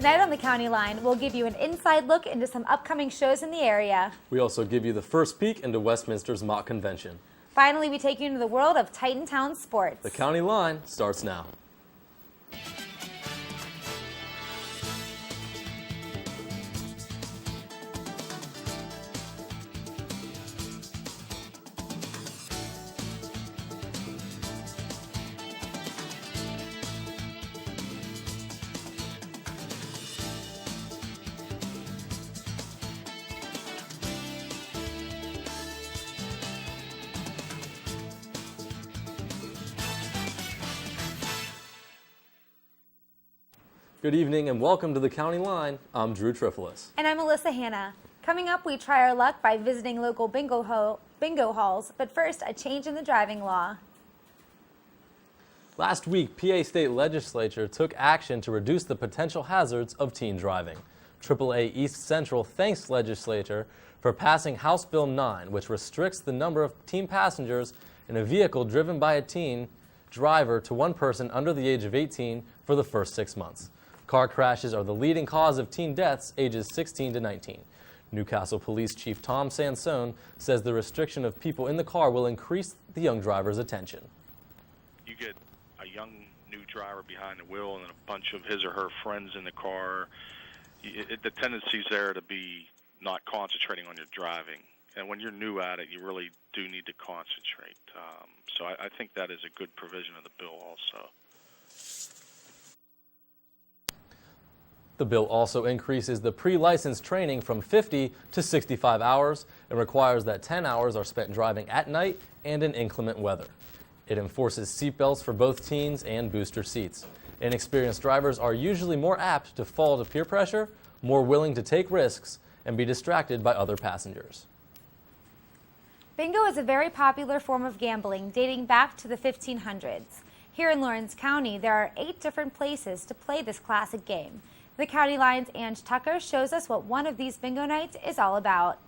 Tonight on the County Line, we'll give you an inside look into some upcoming shows in the area. We also give you the first peek into Westminster's mock convention. Finally, we take you into the world of Titantown sports. The County Line starts now. Good evening and welcome to the County Line. I'm Drew Trifolis. And I'm Melissa Hanna. Coming up, we try our luck by visiting local bingo halls, but first, a change in the driving law. Last week, PA State Legislature took action to reduce the potential hazards of teen driving. AAA East Central thanks legislature for passing House Bill 9, which restricts the number of teen passengers in a vehicle driven by a teen driver to one person under the age of 18 for the first 6 months. Car crashes are the leading cause of teen deaths ages 16 to 19. Newcastle Police Chief Tom Sansone says the restriction of people in the car will increase the young driver's attention. You get a young new driver behind the wheel and a bunch of his or her friends in the car. The tendency's there to be not concentrating on your driving. And when you're new at it, you really do need to concentrate. So I think that is a good provision of the bill also. The bill also increases the pre-license training from 50 to 65 hours and requires that 10 hours are spent driving at night and in inclement weather. It enforces seatbelts for both teens and booster seats. Inexperienced drivers are usually more apt to fall to peer pressure, more willing to take risks, and be distracted by other passengers. Bingo is a very popular form of gambling dating back to the 1500s. Here in Lawrence County, there are 8 different places to play this classic game. The County Line's Ange Tucker shows us what one of these bingo nights is all about.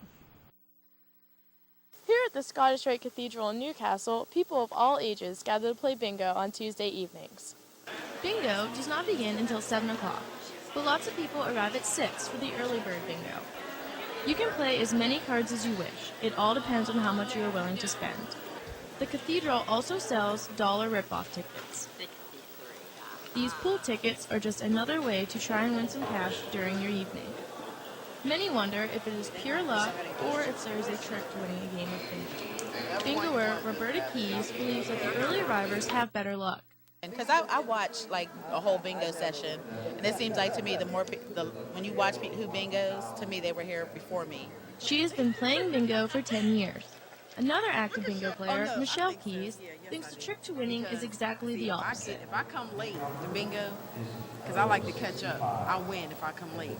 Here at the Scottish Rite Cathedral in Newcastle, people of all ages gather to play bingo on Tuesday evenings. Bingo does not begin until 7 o'clock, but lots of people arrive at 6 for the early bird bingo. You can play as many cards as you wish. It all depends on how much you are willing to spend. The cathedral also sells dollar rip-off tickets. These pool tickets are just another way to try and win some cash during your evening. Many wonder if it is pure luck or if there is a trick to winning a game of bingo. Bingoer Roberta Keys believes that the early arrivers have better luck. Because I watch like a whole bingo session, and it seems like to me when you watch who bingos, to me they were here before me. She has been playing bingo for 10 years. Another active bingo player, Michelle Keys, thinks the trick to winning is exactly the opposite. If I come late to bingo, because I like to catch up, I'll win if I come late.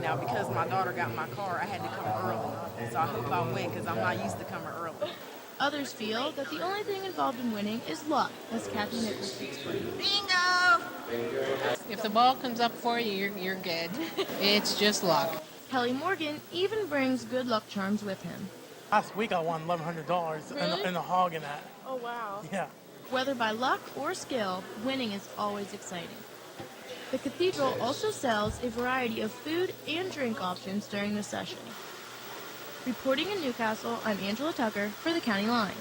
Now, because my daughter got my car, I had to come early. So I hope I win because I'm not used to coming early. Others feel that the only thing involved in winning is luck, as Kathy Nichols explained. Bingo! If the ball comes up for you, you're good. It's just luck. Kelly Morgan even brings good luck charms with him. Last week I won $1,100 Really? in the hog in that. Oh, wow. Yeah. Whether by luck or skill, winning is always exciting. The cathedral also sells a variety of food and drink options during the session. Reporting in Newcastle, I'm Angela Tucker for the County Line.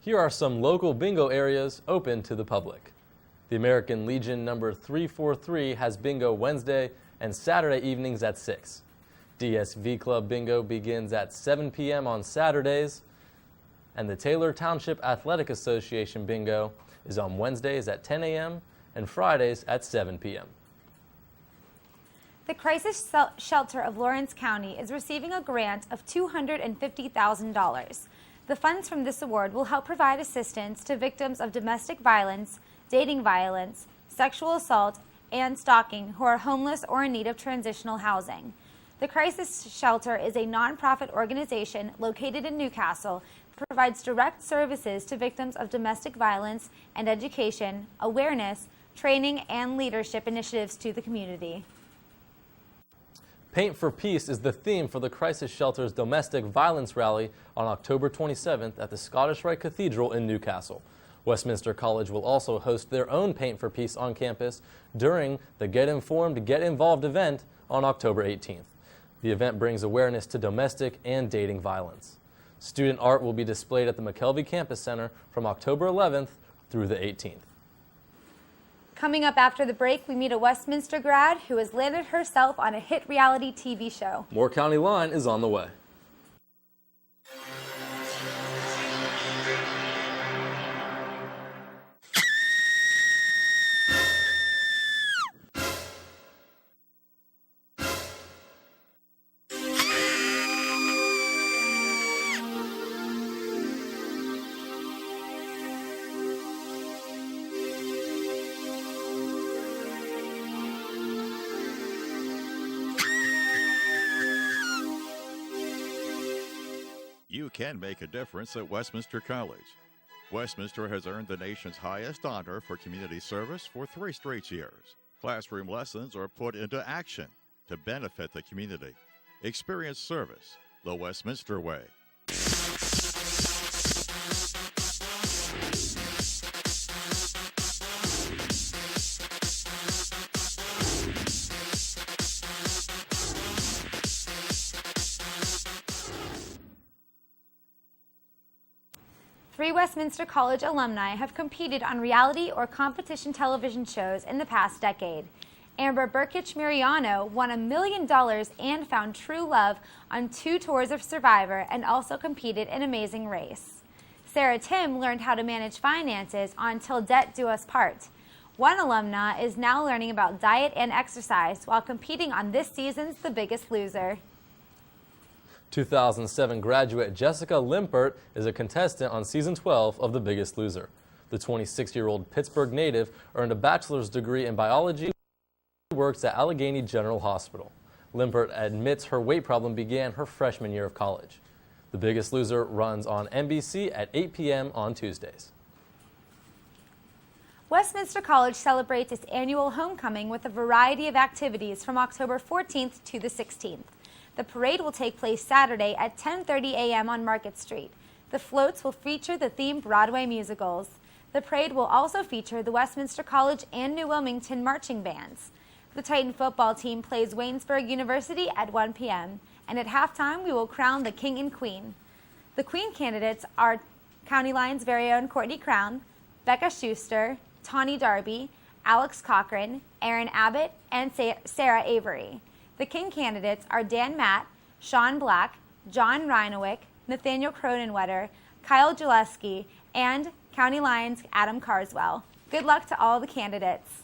Here are some local bingo areas open to the public. The American Legion number 343 has bingo Wednesday and Saturday evenings at 6. DSV Club Bingo begins at 7 p.m. on Saturdays, and the Taylor Township Athletic Association Bingo is on Wednesdays at 10 a.m. and Fridays at 7 p.m. The Crisis Shelter of Lawrence County is receiving a grant of $250,000. The funds from this award will help provide assistance to victims of domestic violence, dating violence, sexual assault, and stalking who are homeless or in need of transitional housing. The Crisis Shelter is a nonprofit organization located in Newcastle that provides direct services to victims of domestic violence and education, awareness, training, and leadership initiatives to the community. Paint for Peace is the theme for the Crisis Shelter's domestic violence rally on October 27th at the Scottish Rite Cathedral in Newcastle. Westminster College will also host their own Paint for Peace on campus during the Get Informed, Get Involved event on October 18th. The event brings awareness to domestic and dating violence. Student art will be displayed at the McKelvey Campus Center from October 11th through the 18th. Coming up after the break, we meet a Westminster grad who has landed herself on a hit reality TV show. More County Line is on the way. You can make a difference at Westminster College. Westminster has earned the nation's highest honor for community service for 3 straight years. Classroom lessons are put into action to benefit the community. Experience service the Westminster way. Three Westminster College alumni have competed on reality or competition television shows in the past decade. Amber Burkich-Mariano won $1 million and found true love on 2 tours of Survivor and also competed in Amazing Race. Sarah Tim learned how to manage finances on Till Death Do Us Part. One alumna is now learning about diet and exercise while competing on this season's The Biggest Loser. 2007 graduate Jessica Limpert is a contestant on Season 12 of The Biggest Loser. The 26-year-old Pittsburgh native earned a bachelor's degree in biology and works at Allegheny General Hospital. Limpert admits her weight problem began her freshman year of college. The Biggest Loser runs on NBC at 8 p.m. on Tuesdays. Westminster College celebrates its annual homecoming with a variety of activities from October 14th to the 16th. The parade will take place Saturday at 10:30 a.m. on Market Street. The floats will feature the themed Broadway musicals. The parade will also feature the Westminster College and New Wilmington marching bands. The Titan football team plays Waynesburg University at 1 p.m. and at halftime we will crown the King and Queen. The Queen candidates are County Line's very own Courtney Crown, Becca Schuster, Tawny Darby, Alex Cochran, Aaron Abbott, and Sarah Avery. The King candidates are Dan Matt, Sean Black, John Reinowick, Nathaniel Cronenwetter, Kyle Gillespie, and County Line's Adam Carswell. Good luck to all the candidates.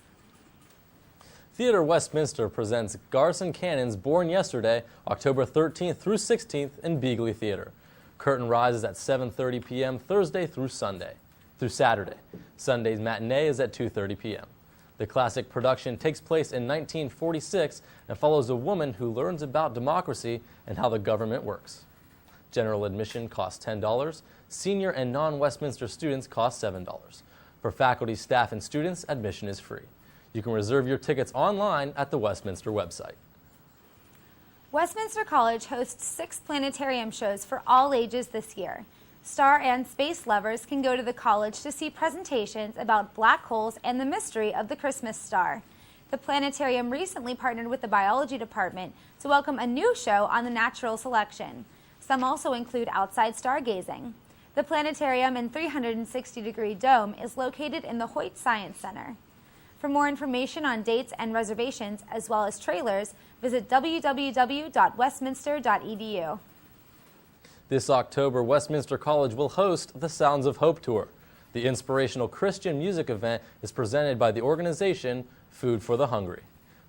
Theater Westminster presents Garson Cannon's Born Yesterday, October 13th through 16th in Beagley Theater. Curtain rises at 7:30 p.m. Thursday through Saturday. Sunday's matinee is at 2:30 p.m. The classic production takes place in 1946 and follows a woman who learns about democracy and how the government works. General admission costs $10. Senior and non-Westminster students cost $7. For faculty, staff, and students, admission is free. You can reserve your tickets online at the Westminster website. Westminster College hosts 6 planetarium shows for all ages this year. Star and space lovers can go to the college to see presentations about black holes and the mystery of the Christmas star. The planetarium recently partnered with the biology department to welcome a new show on the natural selection. Some also include outside stargazing. The planetarium and 360-degree dome is located in the Hoyt Science Center. For more information on dates and reservations, as well as trailers, visit www.westminster.edu. This October, Westminster College will host the Sounds of Hope Tour. The inspirational Christian music event is presented by the organization Food for the Hungry.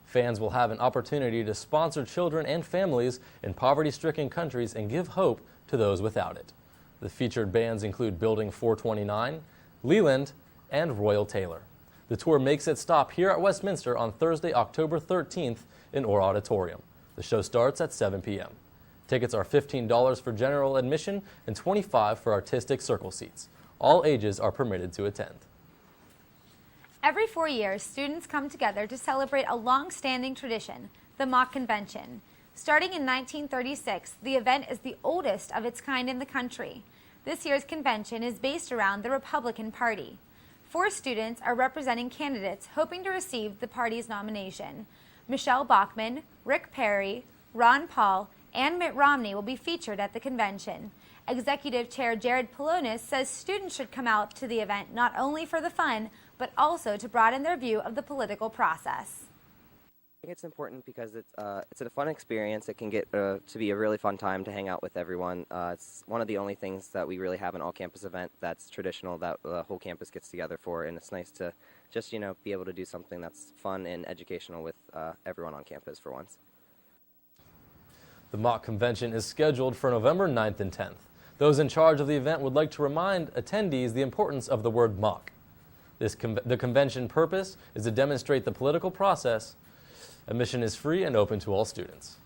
Fans will have an opportunity to sponsor children and families in poverty-stricken countries and give hope to those without it. The featured bands include Building 429, Leland, and Royal Taylor. The tour makes its stop here at Westminster on Thursday, October 13th in Orr Auditorium. The show starts at 7 p.m. Tickets are $15 for general admission and $25 for artistic circle seats. All ages are permitted to attend. Every 4 years, students come together to celebrate a long-standing tradition, the Mock Convention. Starting in 1936, the event is the oldest of its kind in the country. This year's convention is based around the Republican Party. 4 students are representing candidates hoping to receive the party's nomination. Michelle Bachman, Rick Perry, Ron Paul, and Mitt Romney will be featured at the convention. Executive Chair Jared Polonis says students should come out to the event not only for the fun, but also to broaden their view of the political process. I think it's important because it's a fun experience. It can get to be a really fun time to hang out with everyone. It's one of the only things that we really have an all-campus event that's traditional that the whole campus gets together for, and it's nice to just, be able to do something that's fun and educational with everyone on campus for once. The mock convention is scheduled for November 9th and 10th. Those in charge of the event would like to remind attendees the importance of the word mock. The convention purpose is to demonstrate the political process. Admission is free and open to all students.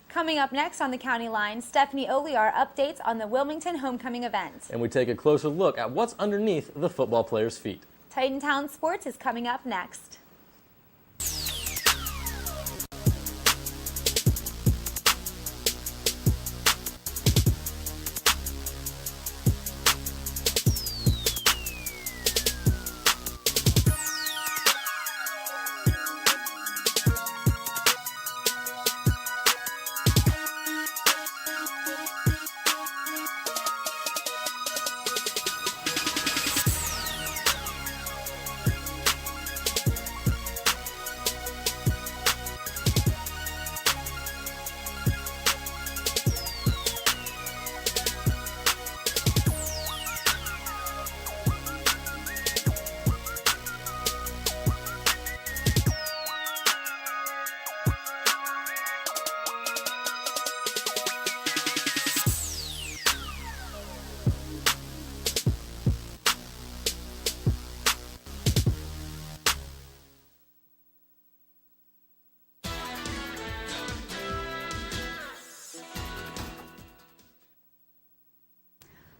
Coming up next on the County Line, Stephanie Oliar updates on the Wilmington homecoming event. And we take a closer look at what's underneath the football players' feet. Titantown Sports is coming up next.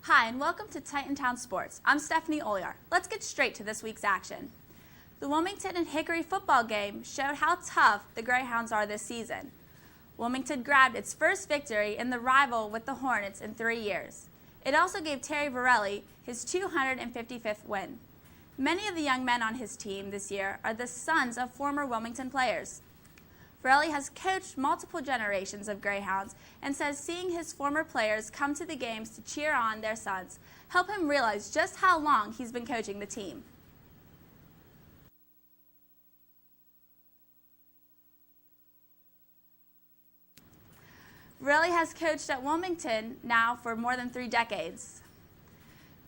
Hi, and welcome to Titantown Sports. I'm Stephanie Oliar. Let's get straight to this week's action. The Wilmington and Hickory football game showed how tough the Greyhounds are this season. Wilmington grabbed its first victory in the rival with the Hornets in 3 years. It also gave Terry Varelli his 255th win. Many of the young men on his team this year are the sons of former Wilmington players. Varelli has coached multiple generations of Greyhounds and says seeing his former players come to the games to cheer on their sons helped him realize just how long he's been coaching the team. Varelli has coached at Wilmington now for more than 3 decades.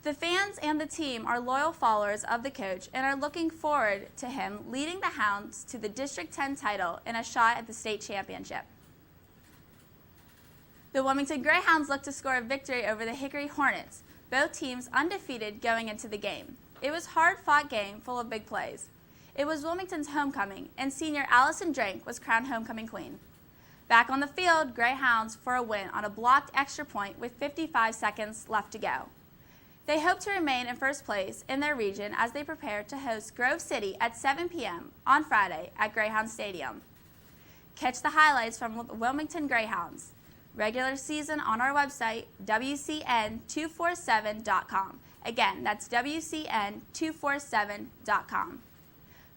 The fans and the team are loyal followers of the coach and are looking forward to him leading the Hounds to the District 10 title and a shot at the state championship. The Wilmington Greyhounds look to score a victory over the Hickory Hornets, both teams undefeated going into the game. It was a hard-fought game full of big plays. It was Wilmington's homecoming, and senior Allison Drake was crowned homecoming queen. Back on the field, Greyhounds for a win on a blocked extra point with 55 seconds left to go. They hope to remain in first place in their region as they prepare to host Grove City at 7 p.m. on Friday at Greyhound Stadium. Catch the highlights from Wilmington Greyhounds. Regular season on our website, WCN247.com. Again, that's WCN247.com.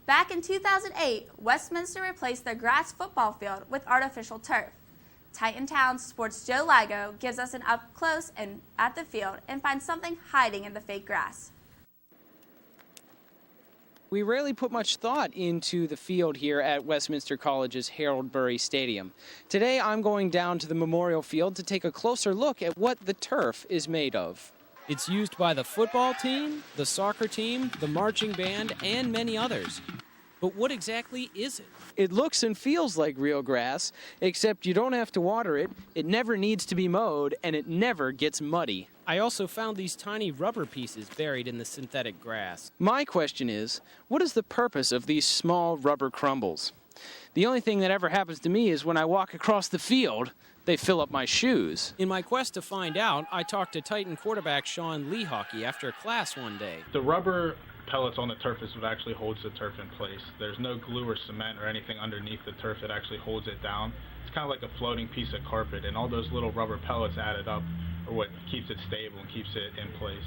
Back in 2008, Westminster replaced their grass football field with artificial turf. Titantown Sports' Joe Ligo gives us an up close and at the field and finds something hiding in the fake grass. We rarely put much thought into the field here at Westminster College's Harold Burry Stadium. Today I'm going down to the Memorial Field to take a closer look at what the turf is made of. It's used by the football team, the soccer team, the marching band, and many others. But what exactly is it? It looks and feels like real grass, except you don't have to water it, it never needs to be mowed, and it never gets muddy. I also found these tiny rubber pieces buried in the synthetic grass. My question is, what is the purpose of these small rubber crumbles? The only thing that ever happens to me is when I walk across the field, they fill up my shoes. In my quest to find out, I talked to Titan quarterback Sean Lehockey after a class one day. The rubber pellets on the turf is what actually holds the turf in place. There's no glue or cement or anything underneath the turf that actually holds it down. It's kind of like a floating piece of carpet, and all those little rubber pellets added up are what keeps it stable and keeps it in place.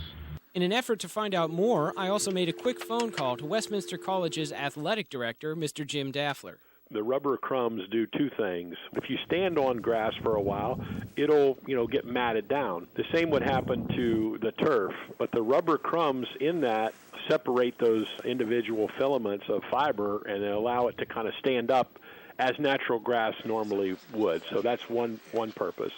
In an effort to find out more, I also made a quick phone call to Westminster College's athletic director, Mr. Jim Daffler. The rubber crumbs do two things. If you stand on grass for a while, it'll, get matted down. The same would happen to the turf, but the rubber crumbs in that separate those individual filaments of fiber and they allow it to kind of stand up as natural grass normally would. So that's one purpose.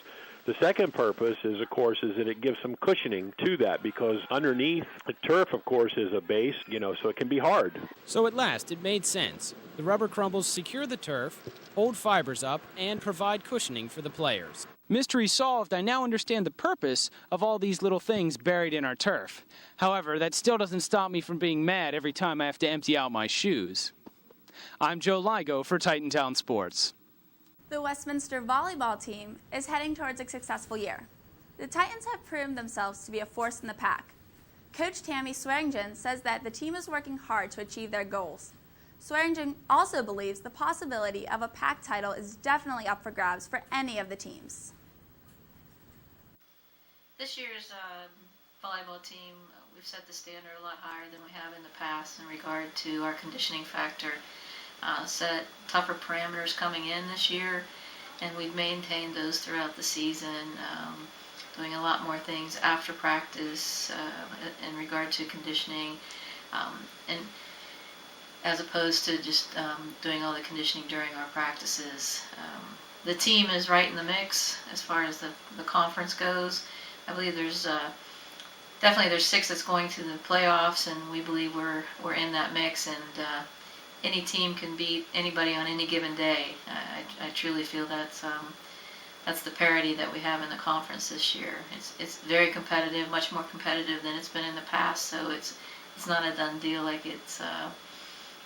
The second purpose is, of course, is that it gives some cushioning to that because underneath the turf, of course, is a base, so it can be hard. So at last, it made sense. The rubber crumbles secure the turf, hold fibers up, and provide cushioning for the players. Mystery solved. I now understand the purpose of all these little things buried in our turf. However, that still doesn't stop me from being mad every time I have to empty out my shoes. I'm Joe Ligo for Titantown Sports. The Westminster volleyball team is heading towards a successful year. The Titans have proven themselves to be a force in the pack. Coach Tammy Swearingen says that the team is working hard to achieve their goals. Swearingen also believes the possibility of a pack title is definitely up for grabs for any of the teams. This year's volleyball team, we've set the standard a lot higher than we have in the past in regard to our conditioning factor. Set tougher parameters coming in this year, and we've maintained those throughout the season, doing a lot more things after practice in regard to conditioning, and as opposed to just doing all the conditioning during our practices. The team is right in the mix as far as the conference goes. I believe there's definitely 6 that's going to the playoffs, and we believe we're in that mix, and any team can beat anybody on any given day. I truly feel that's the parity that we have in the conference this year. It's very competitive, much more competitive than it's been in the past. So it's not a done deal. Like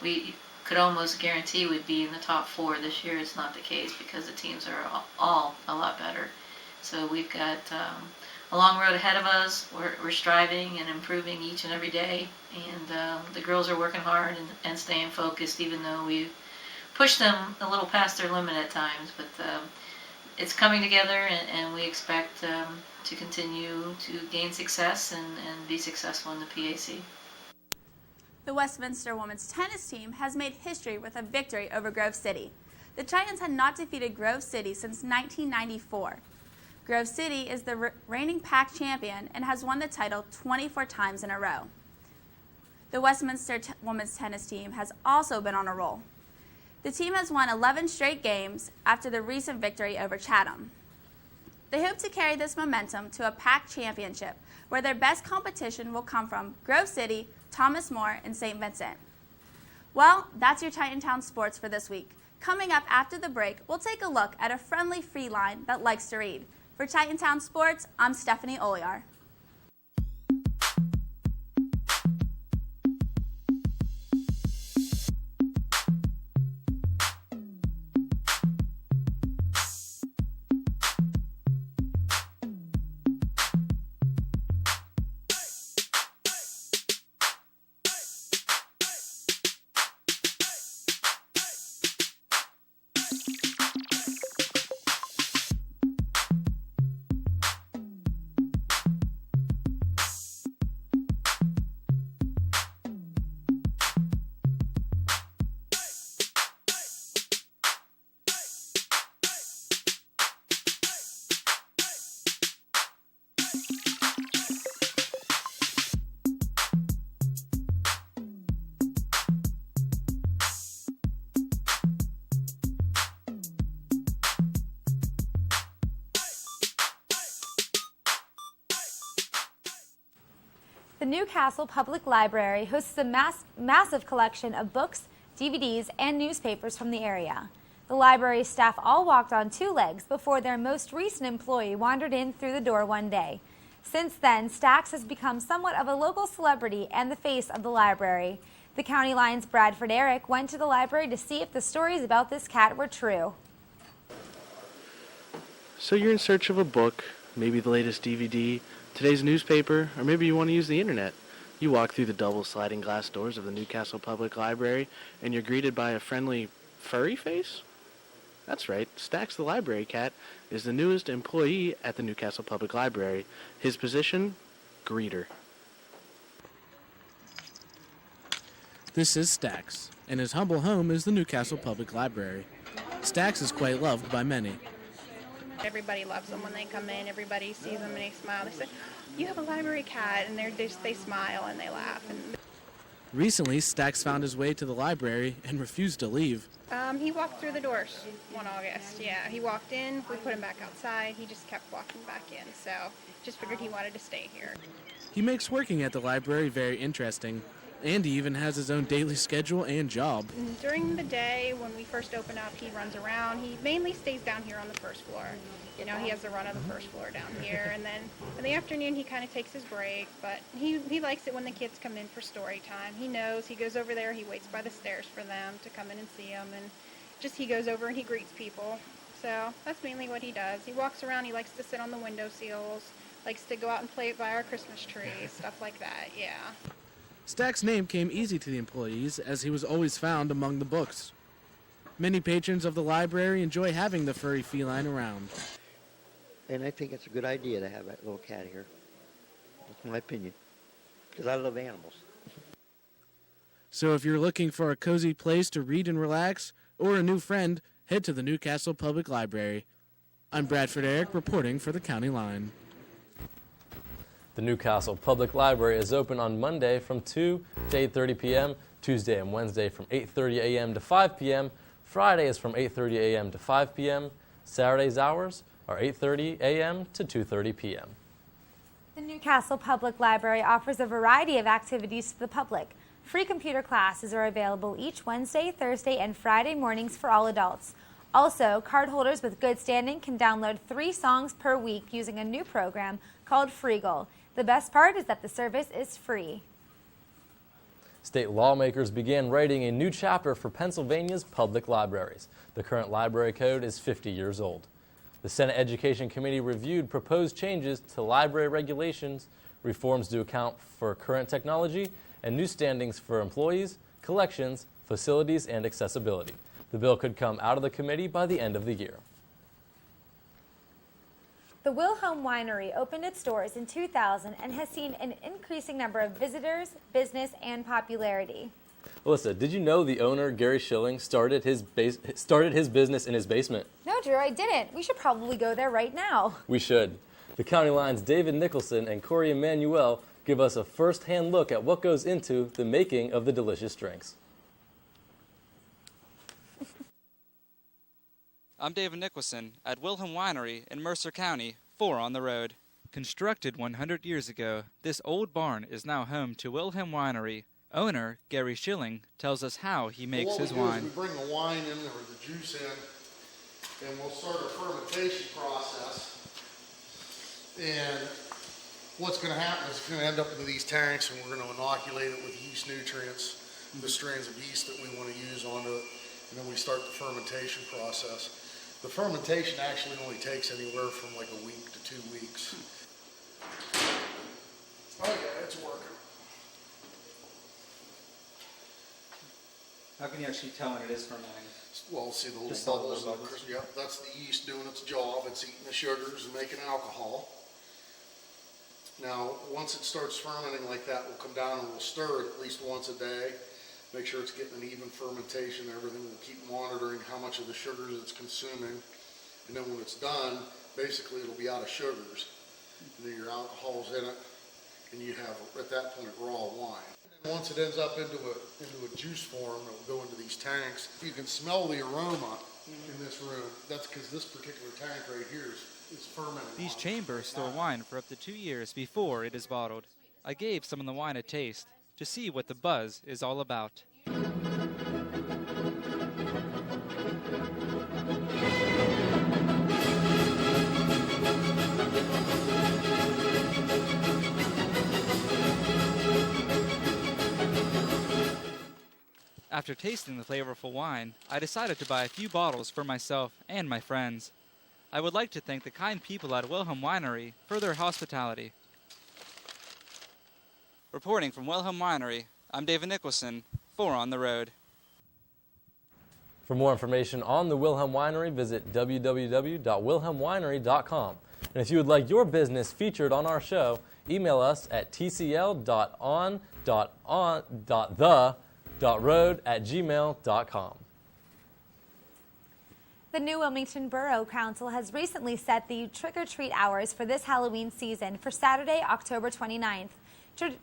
we could almost guarantee we'd be in the top 4 this year. It's not the case because the teams are all a lot better. So we've got a long road ahead of us. We're striving and improving each and every day, and the girls are working hard and staying focused, even though we've pushed them a little past their limit at times. But it's coming together, and we expect to continue to gain success and be successful in the PAC. The Westminster women's tennis team has made history with a victory over Grove City. The Titans had not defeated Grove City since 1994. Grove City is the reigning PAC champion and has won the title 24 times in a row. The Westminster women's tennis team has also been on a roll. The team has won 11 straight games after the recent victory over Chatham. They hope to carry this momentum to a PAC championship, where their best competition will come from Grove City, Thomas More, and St. Vincent. Well, that's your Titantown Sports for this week. Coming up after the break, we'll take a look at a friendly feline that likes to read. For Titantown Sports, I'm Stephanie Oliar. The Newcastle Public Library hosts a massive collection of books, DVDs, and newspapers from the area. The library staff all walked on 2 legs before their most recent employee wandered in through the door one day. Since then, Stax has become somewhat of a local celebrity and the face of the library. The County Line's Bradford Eric went to the library to see if the stories about this cat were true. So you're in search of a book, maybe the latest DVD, today's newspaper, or maybe you want to use the internet. You walk through the double sliding glass doors of the Newcastle Public Library, and you're greeted by a friendly furry face? That's right, Stax the library cat is the newest employee at the Newcastle Public Library. His position? Greeter. This is Stax, and his humble home is the Newcastle Public Library. Stax is quite loved by many. Everybody loves them when they come in. Everybody sees them and they smile. They say, "You have a library cat," and they smile and they laugh. And Recently, Stax found his way to the library and refused to leave. he walked through the doors one August. Yeah, he walked in. We put him back outside. He just kept walking back in. So just figured he wanted to stay here. He makes working at the library very interesting, and he even has his own daily schedule and job. During the day, when we first open up, he runs around. He mainly stays down here on the first floor. You know, he has the run of the first floor down here. And then in the afternoon, he kind of takes his break. But he likes it when the kids come in for story time. He knows. He goes over there. He waits by the stairs for them to come in and see them. And just he goes over and he greets people. So that's mainly what he does. He walks around. He likes to sit on the window sills. Likes to go out and play by our Christmas tree, stuff like that, yeah. Stax's name came easy to the employees as he was always found among the books. Many patrons of the library enjoy having the furry feline around. And I think it's a good idea to have that little cat here. That's my opinion. Because I love animals. So if you're looking for a cozy place to read and relax, or a new friend, head to the Newcastle Public Library. I'm Bradford Eric reporting for the County Line. The Newcastle Public Library is open on Monday from 2 to 8:30 p.m., Tuesday and Wednesday from 8:30 a.m. to 5 p.m., Friday is from 8:30 a.m. to 5 p.m., Saturday's hours are 8:30 a.m. to 2:30 p.m. The Newcastle Public Library offers a variety of activities to the public. Free computer classes are available each Wednesday, Thursday, and Friday mornings for all adults. Also, cardholders with good standing can download 3 songs per week using a new program called Freegal. The best part is that the service is free. State lawmakers began writing a new chapter for Pennsylvania's public libraries. The current library code is 50 years old. The Senate Education Committee reviewed proposed changes to library regulations, reforms to account for current technology, and new standings for employees, collections, facilities, and accessibility. The bill could come out of the committee by the end of the year. The Wilhelm Winery opened its doors in 2000 and has seen an increasing number of visitors, business, and popularity. Alyssa, did you know the owner, Gary Schilling, started his business in his basement? No, Drew, I didn't. We should probably go there right now. We should. The County Line's David Nicholson and Corey Emanuel give us a first-hand look at what goes into the making of the delicious drinks. I'm David Nicholson at Wilhelm Winery in Mercer County, 4 on the road. Constructed 100 years ago, this old barn is now home to Wilhelm Winery. Owner, Gary Schilling, tells us how he makes his wine. We bring the wine in or the juice in, and we'll start a fermentation process. And what's going to happen is it's going to end up into these tanks, and we're going to inoculate it with yeast nutrients, the strains of yeast that we want to use onto it, and then we start the fermentation process. The fermentation actually only takes anywhere from like a week to 2 weeks. Oh yeah, it's working. How can you actually tell when it is fermenting? Well, see the little bubbles. Yep, that's the yeast doing its job. It's eating the sugars and making alcohol. Now, once it starts fermenting like that, we'll come down and we'll stir it at least once a day. Make sure it's getting an even fermentation. Everything, we'll keep monitoring how much of the sugars it's consuming. And then when it's done, basically it'll be out of sugars. And then your alcohol's in it, and you have, at that point, raw wine. And once it ends up into a juice form, it'll go into these tanks. You can smell the aroma in this room. That's because this particular tank right here is fermenting. These chambers store wine for up to 2 years before it is bottled. I gave some of the wine a taste to see what the buzz is all about. After tasting the flavorful wine, I decided to buy a few bottles for myself and my friends. I would like to thank the kind people at Wilhelm Winery for their hospitality. Reporting from Wilhelm Winery, I'm David Nicholson, 4 on the road. For more information on the Wilhelm Winery, visit www.wilhelmwinery.com. And if you would like your business featured on our show, email us at tcl.on.the wilmington.road@gmail.com. The new Wilmington Borough Council has recently set the trick-or-treat hours for this Halloween season for Saturday, October 29th.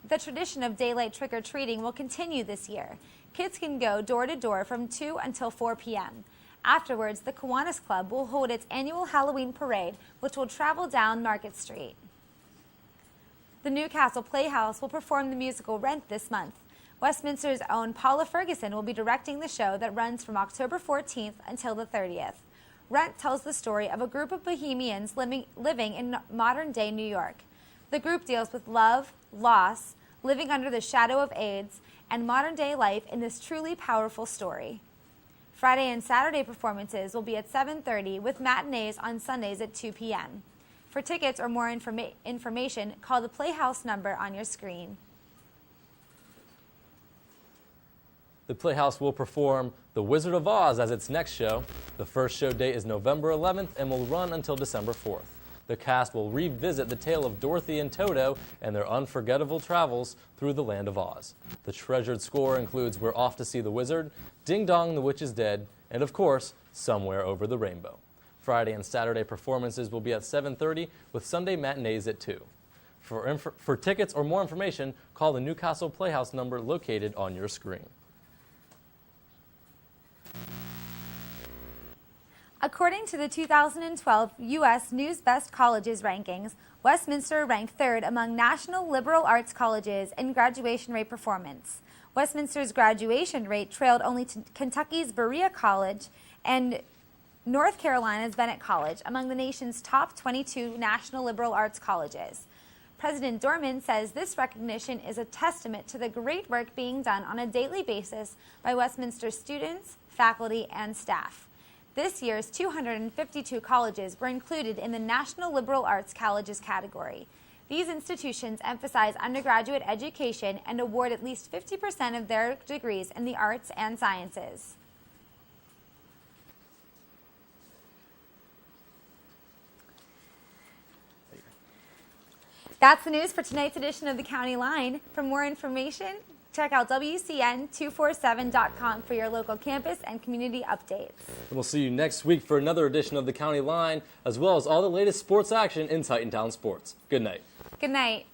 The tradition of daylight trick-or-treating will continue this year. Kids can go door-to-door from 2 until 4 p.m. Afterwards, the Kiwanis Club will hold its annual Halloween parade, which will travel down Market Street. The Newcastle Playhouse will perform the musical Rent this month. Westminster's own Paula Ferguson will be directing the show that runs from October 14th until the 30th. Rent tells the story of a group of bohemians living in modern-day New York. The group deals with love, loss, living under the shadow of AIDS, and modern-day life in this truly powerful story. Friday and Saturday performances will be at 7:30 with matinees on Sundays at 2 p.m. For tickets or more information, call the Playhouse number on your screen. The Playhouse will perform The Wizard of Oz as its next show. The first show date is November 11th and will run until December 4th. The cast will revisit the tale of Dorothy and Toto and their unforgettable travels through the land of Oz. The treasured score includes We're Off to See the Wizard, Ding Dong, the Witch is Dead, and of course, Somewhere Over the Rainbow. Friday and Saturday performances will be at 7:30 with Sunday matinees at 2. For tickets or more information, call the Newcastle Playhouse number located on your screen. According to the 2012 U.S. News Best Colleges rankings, Westminster ranked 3rd among national liberal arts colleges in graduation rate performance. Westminster's graduation rate trailed only to Kentucky's Berea College and North Carolina's Bennett College among the nation's top 22 national liberal arts colleges. President Dorman says this recognition is a testament to the great work being done on a daily basis by Westminster students, faculty, and staff. This year's 252 colleges were included in the National Liberal Arts Colleges category. These institutions emphasize undergraduate education and award at least 50% of their degrees in the arts and sciences. That's the news for tonight's edition of the County Line. For more information, check out WCN247.com for your local campus and community updates. And we'll see you next week for another edition of the County Line, as well as all the latest sports action in Titantown sports. Good night. Good night.